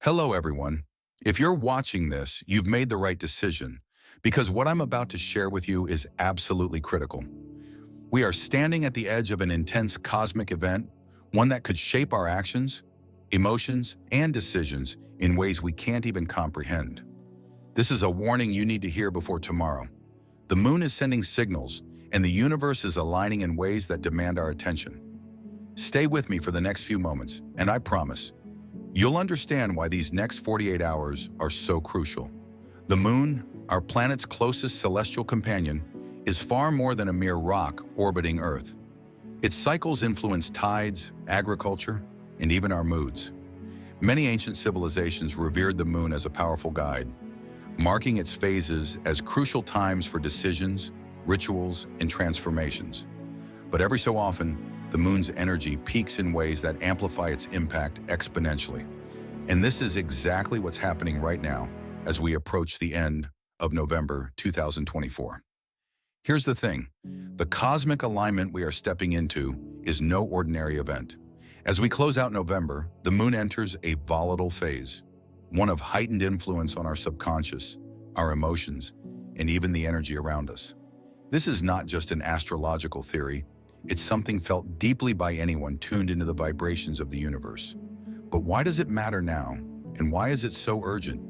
Hello, everyone. If you're watching this, you've made the right decision because what I'm about to share with you is absolutely critical. We are standing at the edge of an intense cosmic event, one that could shape our actions, emotions, and decisions in ways we can't even comprehend. This is a warning you need to hear before tomorrow. The moon is sending signals, and the universe is aligning in ways that demand our attention. Stay with me for the next few moments, and I promise, you'll understand why these next 48 hours are so crucial. The moon, our planet's closest celestial companion, is far more than a mere rock orbiting Earth. Its cycles influence tides, agriculture, and even our moods. Many ancient civilizations revered the moon as a powerful guide, marking its phases as crucial times for decisions, rituals, and transformations. But every so often, the moon's energy peaks in ways that amplify its impact exponentially. And this is exactly what's happening right now as we approach the end of November 2024. Here's the thing. The cosmic alignment we are stepping into is no ordinary event. As we close out November, the moon enters a volatile phase, one of heightened influence on our subconscious, our emotions, and even the energy around us. This is not just an astrological theory. It's something felt deeply by anyone tuned into the vibrations of the universe. But why does it matter now? And why is it so urgent?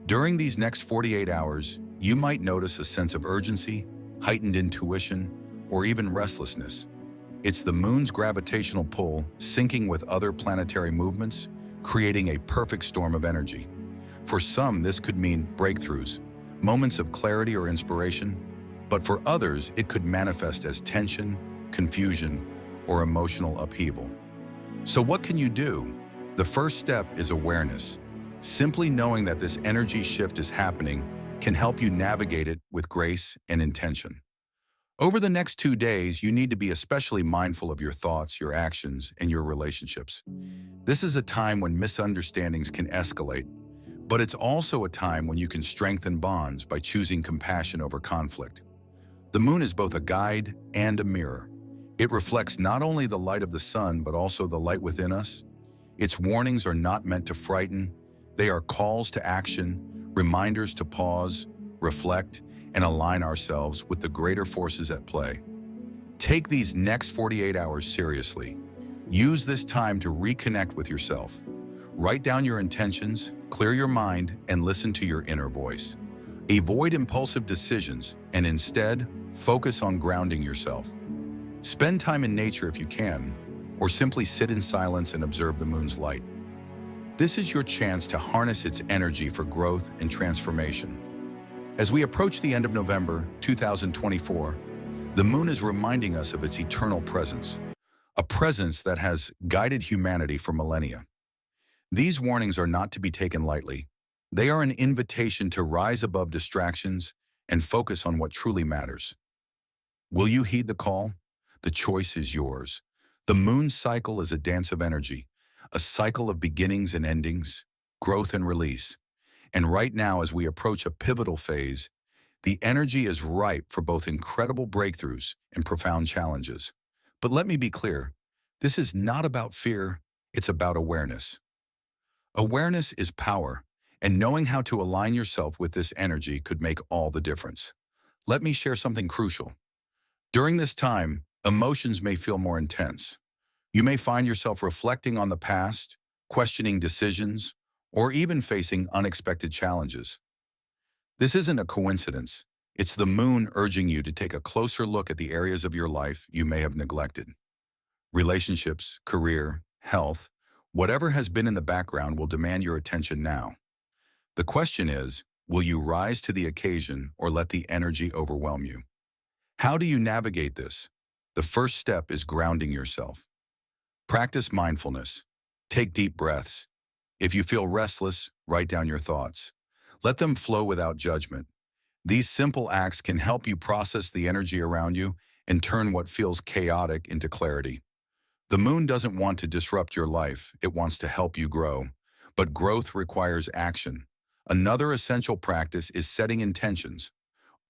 During these next 48 hours, you might notice a sense of urgency, heightened intuition, or even restlessness. It's the moon's gravitational pull syncing with other planetary movements, creating a perfect storm of energy. For some, this could mean breakthroughs, moments of clarity or inspiration, but for others, it could manifest as tension, confusion, or emotional upheaval. So what can you do? The first step is awareness. Simply knowing that this energy shift is happening can help you navigate it with grace and intention. Over the next 2 days, you need to be especially mindful of your thoughts, your actions, and your relationships. This is a time when misunderstandings can escalate, but it's also a time when you can strengthen bonds by choosing compassion over conflict. The moon is both a guide and a mirror. It reflects not only the light of the sun, but also the light within us. Its warnings are not meant to frighten. They are calls to action, reminders to pause, reflect, and align ourselves with the greater forces at play. Take these next 48 hours seriously. Use this time to reconnect with yourself. Write down your intentions, clear your mind, and listen to your inner voice. Avoid impulsive decisions and instead focus on grounding yourself. Spend time in nature if you can, or simply sit in silence and observe the moon's light. This is your chance to harness its energy for growth and transformation. As we approach the end of November 2024, the moon is reminding us of its eternal presence, a presence that has guided humanity for millennia. These warnings are not to be taken lightly. They are an invitation to rise above distractions and focus on what truly matters. Will you heed the call? The choice is yours. The moon's cycle is a dance of energy, a cycle of beginnings and endings, growth and release. And right now, as we approach a pivotal phase, the energy is ripe for both incredible breakthroughs and profound challenges. But let me be clear, this is not about fear, it's about awareness. Awareness is power, and knowing how to align yourself with this energy could make all the difference. Let me share something crucial. During this time, emotions may feel more intense. You may find yourself reflecting on the past, questioning decisions, or even facing unexpected challenges. This isn't a coincidence. It's the moon urging you to take a closer look at the areas of your life you may have neglected. Relationships, career, health, whatever has been in the background will demand your attention now. The question is, will you rise to the occasion or let the energy overwhelm you? How do you navigate this? The first step is grounding yourself. Practice mindfulness. Take deep breaths. If you feel restless, write down your thoughts. Let them flow without judgment. These simple acts can help you process the energy around you and turn what feels chaotic into clarity. The moon doesn't want to disrupt your life, it wants to help you grow. But growth requires action. Another essential practice is setting intentions.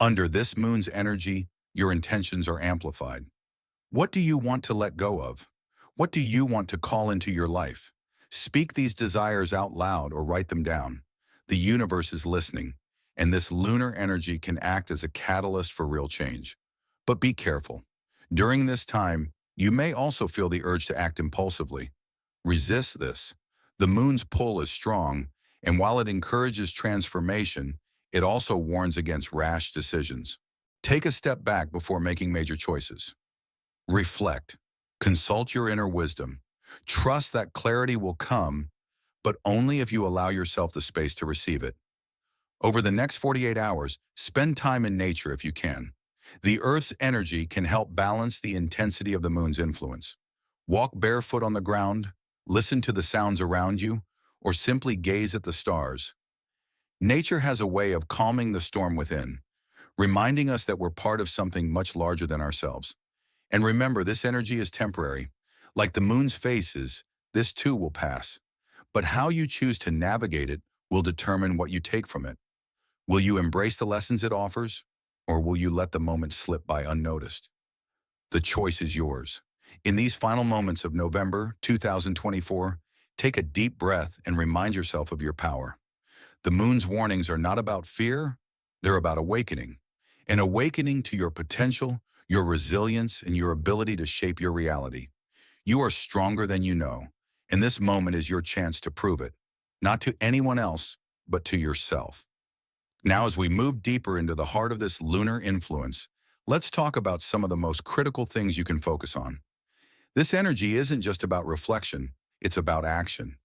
Under this moon's energy, your intentions are amplified. What do you want to let go of? What do you want to call into your life? Speak these desires out loud or write them down. The universe is listening, and this lunar energy can act as a catalyst for real change. But be careful. During this time, you may also feel the urge to act impulsively. Resist this. The moon's pull is strong, and while it encourages transformation, it also warns against rash decisions. Take a step back before making major choices. Reflect. Consult your inner wisdom. Trust that clarity will come, but only if you allow yourself the space to receive it. Over the next 48 hours, spend time in nature if you can. The Earth's energy can help balance the intensity of the moon's influence. Walk barefoot on the ground, listen to the sounds around you, or simply gaze at the stars. Nature has a way of calming the storm within, reminding us that we're part of something much larger than ourselves. And remember, this energy is temporary. Like the moon's phases, this too will pass. But how you choose to navigate it will determine what you take from it. Will you embrace the lessons it offers, or will you let the moment slip by unnoticed? The choice is yours. In these final moments of November 2024, take a deep breath and remind yourself of your power. The moon's warnings are not about fear, they're about awakening. An awakening to your potential, your resilience, and your ability to shape your reality. You are stronger than you know, and this moment is your chance to prove it, not to anyone else, but to yourself. Now, as we move deeper into the heart of this lunar influence, let's talk about some of the most critical things you can focus on. This energy isn't just about reflection, it's about action,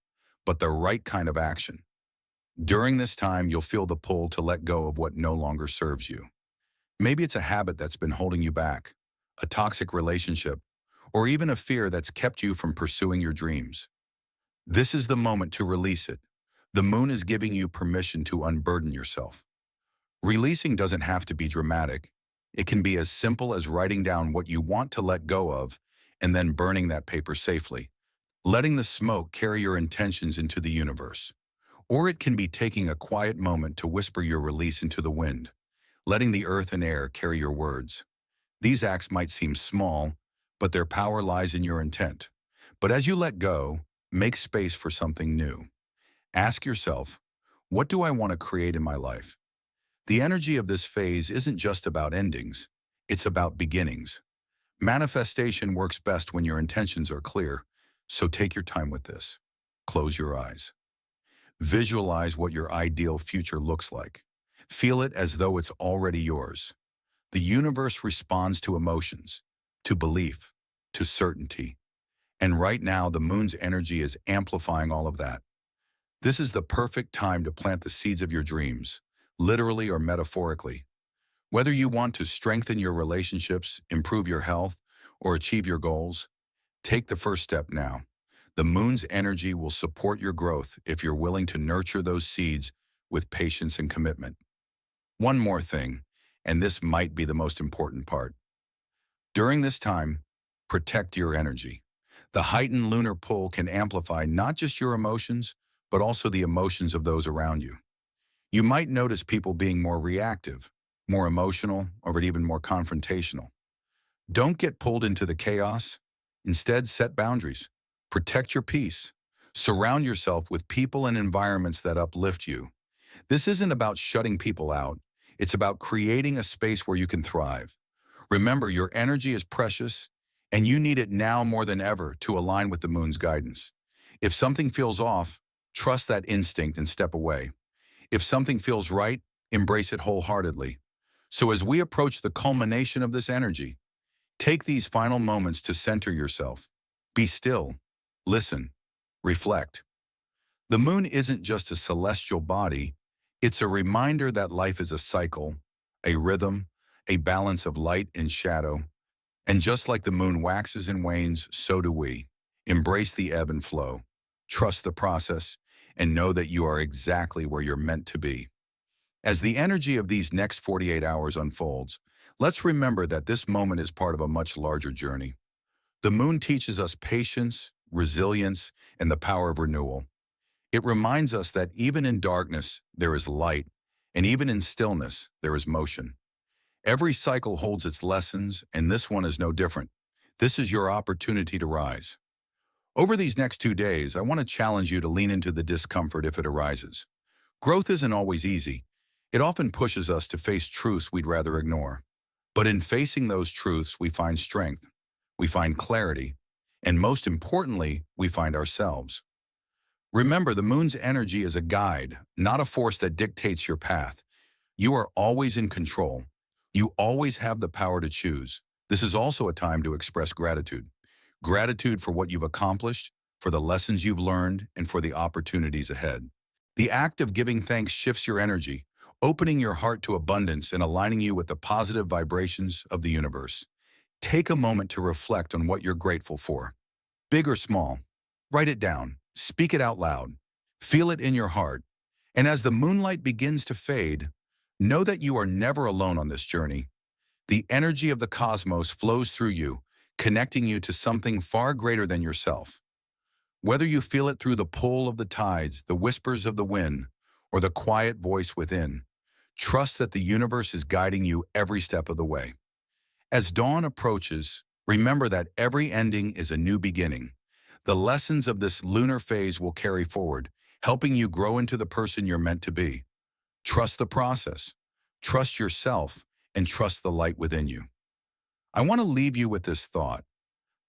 but the right kind of action. During this time, you'll feel the pull to let go of what no longer serves you. Maybe it's a habit that's been holding you back, a toxic relationship, or even a fear that's kept you from pursuing your dreams. This is the moment to release it. The moon is giving you permission to unburden yourself. Releasing doesn't have to be dramatic. It can be as simple as writing down what you want to let go of and then burning that paper safely, letting the smoke carry your intentions into the universe. Or it can be taking a quiet moment to whisper your release into the wind, letting the earth and air carry your words. These acts might seem small, but their power lies in your intent. But as you let go, make space for something new. Ask yourself, what do I want to create in my life? The energy of this phase isn't just about endings, it's about beginnings. Manifestation works best when your intentions are clear, so take your time with this. Close your eyes. Visualize what your ideal future looks like. Feel it as though it's already yours. The universe responds to emotions, to belief, to certainty. And right now, the moon's energy is amplifying all of that. This is the perfect time to plant the seeds of your dreams, literally or metaphorically. Whether you want to strengthen your relationships, improve your health, or achieve your goals, take the first step now. The moon's energy will support your growth if you're willing to nurture those seeds with patience and commitment. One more thing, and this might be the most important part. During this time, protect your energy. The heightened lunar pull can amplify not just your emotions, but also the emotions of those around you. You might notice people being more reactive, more emotional, or even more confrontational. Don't get pulled into the chaos. Instead, set boundaries. Protect your peace. Surround yourself with people and environments that uplift you. This isn't about shutting people out. It's about creating a space where you can thrive. Remember, your energy is precious, and you need it now more than ever to align with the moon's guidance. If something feels off, trust that instinct and step away. If something feels right, embrace it wholeheartedly. So as we approach the culmination of this energy, take these final moments to center yourself. Be still, listen, reflect. The moon isn't just a celestial body, it's a reminder that life is a cycle, a rhythm, a balance of light and shadow. And just like the moon waxes and wanes, so do we. Embrace the ebb and flow, trust the process, and know that you are exactly where you're meant to be. As the energy of these next 48 hours unfolds, let's remember that this moment is part of a much larger journey. The moon teaches us patience, resilience, and the power of renewal. It reminds us that even in darkness, there is light, and even in stillness, there is motion. Every cycle holds its lessons, and this one is no different. This is your opportunity to rise. Over these next 2 days, I want to challenge you to lean into the discomfort if it arises. Growth isn't always easy. It often pushes us to face truths we'd rather ignore. But in facing those truths, we find strength, we find clarity, and most importantly, we find ourselves. Remember, the moon's energy is a guide, not a force that dictates your path. You are always in control. You always have the power to choose. This is also a time to express gratitude. Gratitude for what you've accomplished, for the lessons you've learned, and for the opportunities ahead. The act of giving thanks shifts your energy, opening your heart to abundance and aligning you with the positive vibrations of the universe. Take a moment to reflect on what you're grateful for. Big or small, write it down, speak it out loud, feel it in your heart. And as the moonlight begins to fade, know that you are never alone on this journey. The energy of the cosmos flows through you, connecting you to something far greater than yourself. Whether you feel it through the pull of the tides, the whispers of the wind, or the quiet voice within, trust that the universe is guiding you every step of the way. As dawn approaches, remember that every ending is a new beginning. The lessons of this lunar phase will carry forward, helping you grow into the person you're meant to be. Trust the process, trust yourself, and trust the light within you. I want to leave you with this thought.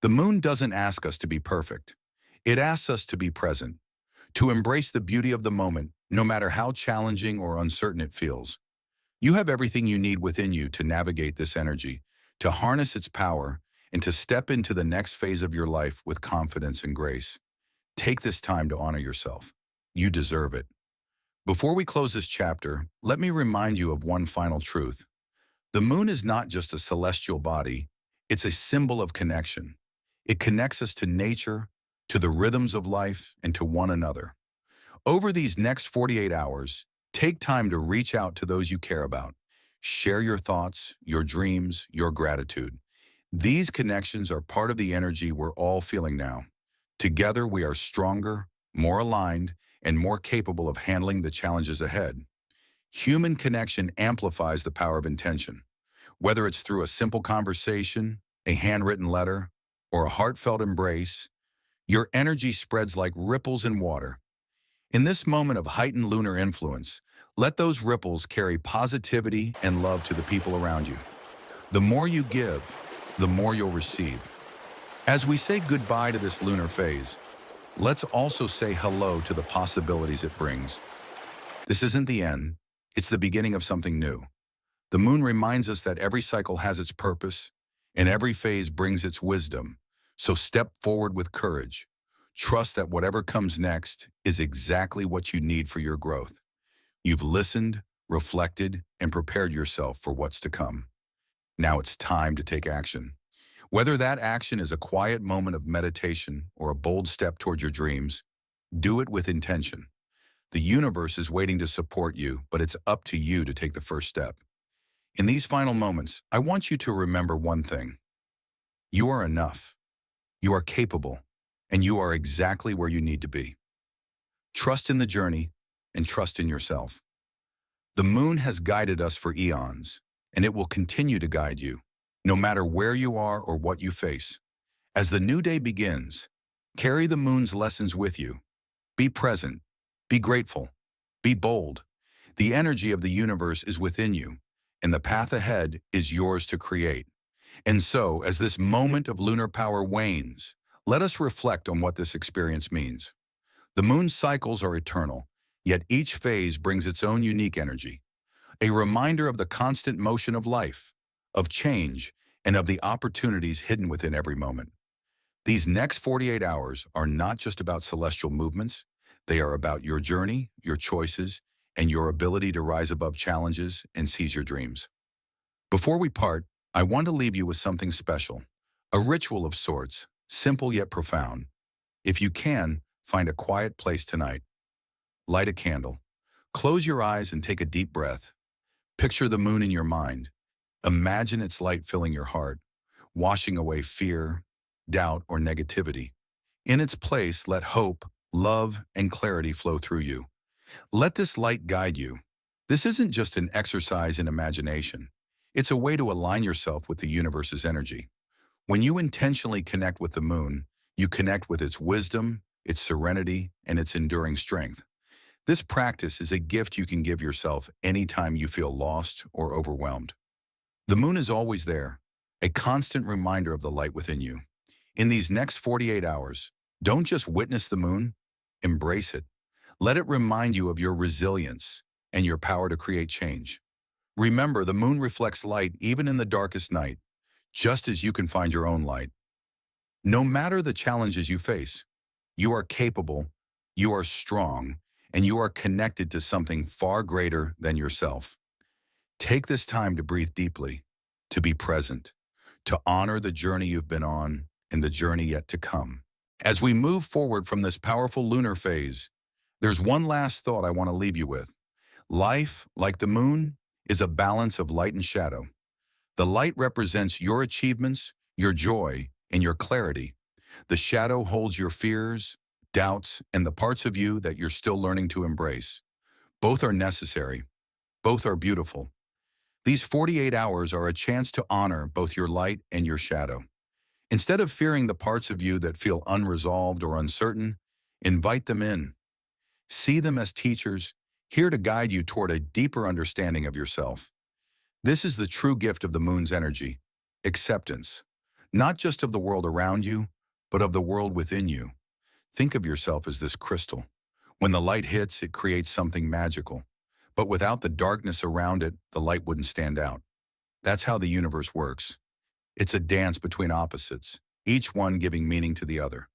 The moon doesn't ask us to be perfect. It asks us to be present, to embrace the beauty of the moment, no matter how challenging or uncertain it feels. You have everything you need within you to navigate this energy, to harness its power, and to step into the next phase of your life with confidence and grace. Take this time to honor yourself. You deserve it. Before we close this chapter, let me remind you of one final truth. The moon is not just a celestial body, it's a symbol of connection. It connects us to nature, to the rhythms of life, and to one another. Over these next 48 hours, take time to reach out to those you care about. Share your thoughts, your dreams, your gratitude. These connections are part of the energy we're all feeling now. Together, we are stronger, more aligned, and more capable of handling the challenges ahead. Human connection amplifies the power of intention. Whether it's through a simple conversation, a handwritten letter, or a heartfelt embrace, your energy spreads like ripples in water. In this moment of heightened lunar influence, let those ripples carry positivity and love to the people around you. The more you give, the more you'll receive. As we say goodbye to this lunar phase, let's also say hello to the possibilities it brings. This isn't the end, it's the beginning of something new. The moon reminds us that every cycle has its purpose, and every phase brings its wisdom. So step forward with courage. Trust that whatever comes next is exactly what you need for your growth. You've listened, reflected, and prepared yourself for what's to come. Now it's time to take action. Whether that action is a quiet moment of meditation or a bold step toward your dreams, do it with intention. The universe is waiting to support you, but it's up to you to take the first step. In these final moments, I want you to remember one thing. You are enough. You are capable, and you are exactly where you need to be. Trust in the journey and trust in yourself. The moon has guided us for eons, and it will continue to guide you, no matter where you are or what you face. As the new day begins, carry the moon's lessons with you. Be present, be grateful, be bold. The energy of the universe is within you, and the path ahead is yours to create. And so, as this moment of lunar power wanes, let us reflect on what this experience means. The moon's cycles are eternal, yet each phase brings its own unique energy, a reminder of the constant motion of life, of change, and of the opportunities hidden within every moment. These next 48 hours are not just about celestial movements, they are about your journey, your choices, and your ability to rise above challenges and seize your dreams. Before we part, I want to leave you with something special, a ritual of sorts, simple yet profound. If you can, find a quiet place tonight. Light a candle. Close your eyes and take a deep breath. Picture the moon in your mind. Imagine its light filling your heart, washing away fear, doubt, or negativity. In its place, let hope, love, and clarity flow through you. Let this light guide you. This isn't just an exercise in imagination. It's a way to align yourself with the universe's energy. When you intentionally connect with the moon, You connect with its wisdom, its serenity, and its enduring strength. This practice is a gift you can give yourself anytime you feel lost or overwhelmed. The moon is always there, a constant reminder of the light within you. In these next 48 hours, don't just witness the moon, embrace it. Let it remind you of your resilience and your power to create change. Remember, the moon reflects light even in the darkest night, just as you can find your own light. No matter the challenges you face, you are capable, you are strong, and you are connected to something far greater than yourself. Take this time to breathe deeply, to be present, to honor the journey you've been on and the journey yet to come. As we move forward from this powerful lunar phase, there's one last thought I want to leave you with. Life, like the moon, is a balance of light and shadow. The light represents your achievements, your joy, and your clarity. The shadow holds your fears, doubts, and the parts of you that you're still learning to embrace. Both are necessary. Both are beautiful. These 48 hours are a chance to honor both your light and your shadow. Instead of fearing the parts of you that feel unresolved or uncertain, invite them in. See them as teachers, here to guide you toward a deeper understanding of yourself. This is the true gift of the moon's energy, acceptance, not just of the world around you, but of the world within you. Think of yourself as this crystal. When the light hits, it creates something magical. But without the darkness around it, the light wouldn't stand out. That's how the universe works. It's a dance between opposites, each one giving meaning to the other.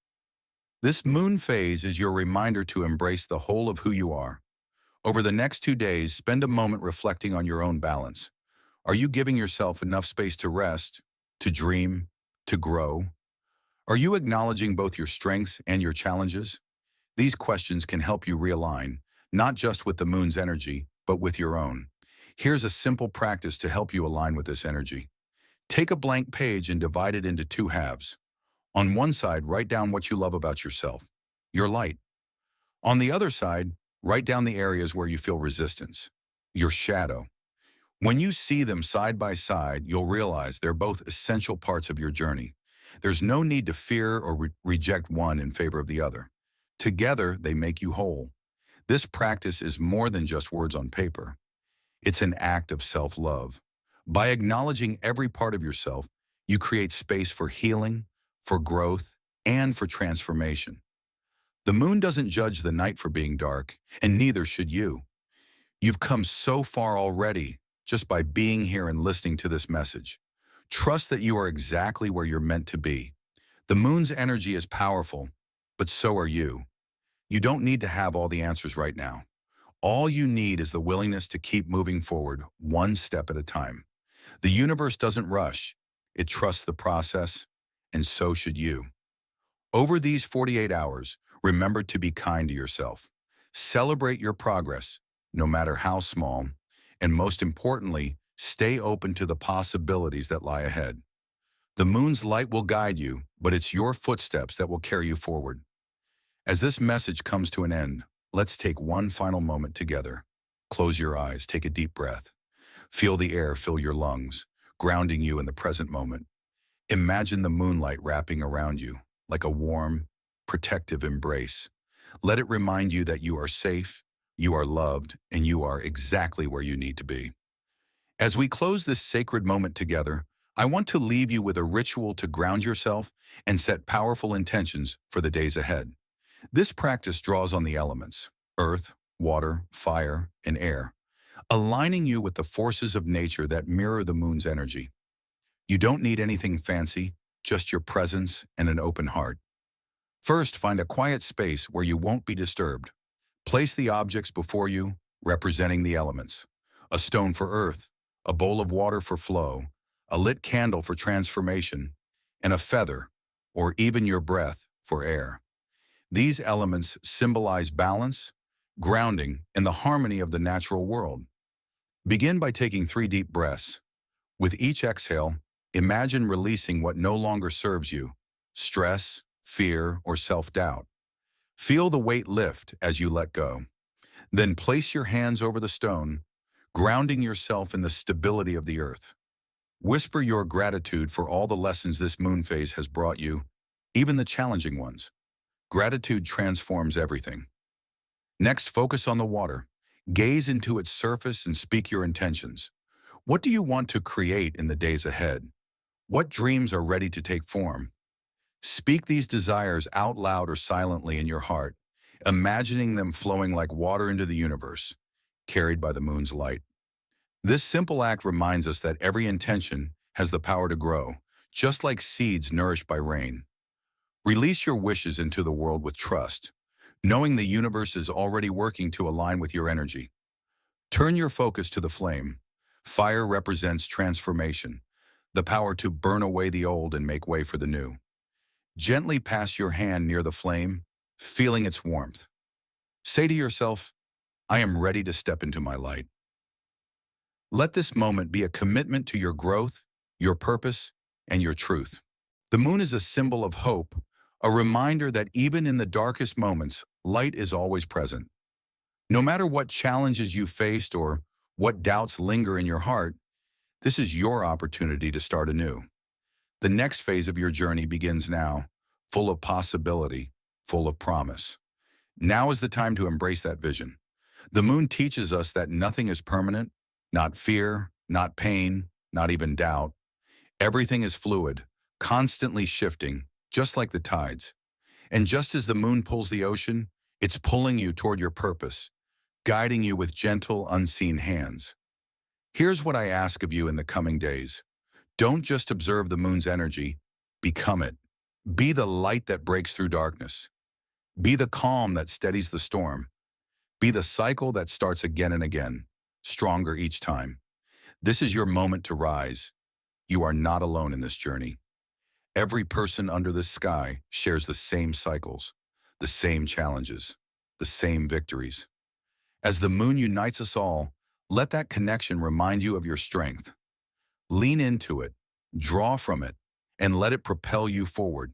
This moon phase is your reminder to embrace the whole of who you are. Over the next 2 days, spend a moment reflecting on your own balance. Are you giving yourself enough space to rest, to dream, to grow? Are you acknowledging both your strengths and your challenges? These questions can help you realign, not just with the moon's energy, but with your own. Here's a simple practice to help you align with this energy. Take a blank page and divide it into 2 halves. On one side, write down what you love about yourself, your light. On the other side, write down the areas where you feel resistance, your shadow. When you see them side by side, you'll realize they're both essential parts of your journey. There's no need to fear or reject one in favor of the other. Together, they make you whole. This practice is more than just words on paper. It's an act of self-love. By acknowledging every part of yourself, you create space for healing, for growth, and for transformation. The moon doesn't judge the night for being dark, and neither should you. You've come so far already just by being here and listening to this message. Trust that you are exactly where you're meant to be. The moon's energy is powerful, but so are you. You don't need to have all the answers right now. All you need is the willingness to keep moving forward, one step at a time. The universe doesn't rush. It trusts the process, and so should you. Over these 48 hours, remember to be kind to yourself. Celebrate your progress, no matter how small, and most importantly, stay open to the possibilities that lie ahead. The moon's light will guide you, but it's your footsteps that will carry you forward. As this message comes to an end, let's take one final moment together. Close your eyes, take a deep breath. Feel the air fill your lungs, grounding you in the present moment. Imagine the moonlight wrapping around you like a warm, protective embrace. Let it remind you that you are safe, you are loved, and you are exactly where you need to be. As we close this sacred moment together, I want to leave you with a ritual to ground yourself and set powerful intentions for the days ahead. This practice draws on the elements, earth, water, fire, and air, aligning you with the forces of nature that mirror the moon's energy. You don't need anything fancy, just your presence and an open heart. First, find a quiet space where you won't be disturbed. Place the objects before you, representing the elements. A stone for earth, a bowl of water for flow, a lit candle for transformation, and a feather, or even your breath, for air. These elements symbolize balance, grounding, and the harmony of the natural world. Begin by taking 3 deep breaths. With each exhale, imagine releasing what no longer serves you, stress, fear, or self-doubt. Feel the weight lift as you let go. Then place your hands over the stone, grounding yourself in the stability of the earth. Whisper your gratitude for all the lessons this moon phase has brought you, even the challenging ones. Gratitude transforms everything. Next, focus on the water. Gaze into its surface and speak your intentions. What do you want to create in the days ahead? What dreams are ready to take form? Speak these desires out loud or silently in your heart, imagining them flowing like water into the universe, carried by the moon's light. This simple act reminds us that every intention has the power to grow, just like seeds nourished by rain. Release your wishes into the world with trust, knowing the universe is already working to align with your energy. Turn your focus to the flame. Fire represents transformation, the power to burn away the old and make way for the new. Gently pass your hand near the flame, feeling its warmth. Say to yourself, I am ready to step into my light. Let this moment be a commitment to your growth, your purpose, and your truth. The moon is a symbol of hope, a reminder that even in the darkest moments, light is always present. No matter what challenges you faced or what doubts linger in your heart, this is your opportunity to start anew. The next phase of your journey begins now, full of possibility, full of promise. Now is the time to embrace that vision. The moon teaches us that nothing is permanent, not fear, not pain, not even doubt. Everything is fluid, constantly shifting, just like the tides. And just as the moon pulls the ocean, it's pulling you toward your purpose, guiding you with gentle, unseen hands. Here's what I ask of you in the coming days. Don't just observe the moon's energy, become it. Be the light that breaks through darkness. Be the calm that steadies the storm. Be the cycle that starts again and again, stronger each time. This is your moment to rise. You are not alone in this journey. Every person under this sky shares the same cycles, the same challenges, the same victories. As the moon unites us all, let that connection remind you of your strength. Lean into it, draw from it, and let it propel you forward.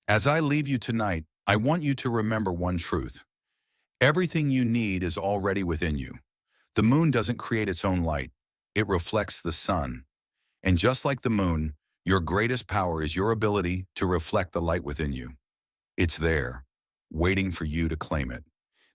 As I leave you tonight, I want you to remember one truth. Everything you need is already within you. The moon doesn't create its own light. It reflects the sun. And just like the moon, your greatest power is your ability to reflect the light within you. It's there, waiting for you to claim it.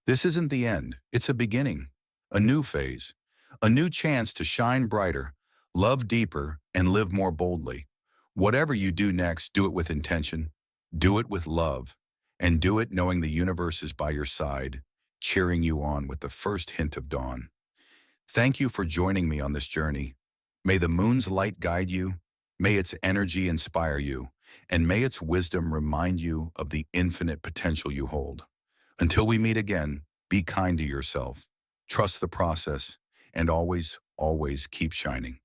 This isn't the end. It's a beginning, a new phase, a new chance to shine brighter, love deeper, and live more boldly. Whatever you do next, do it with intention, do it with love, and do it knowing the universe is by your side, cheering you on with the first hint of dawn. Thank you for joining me on this journey. May the moon's light guide you, may its energy inspire you, and may its wisdom remind you of the infinite potential you hold. Until we meet again, be kind to yourself, trust the process, and always, always keep shining.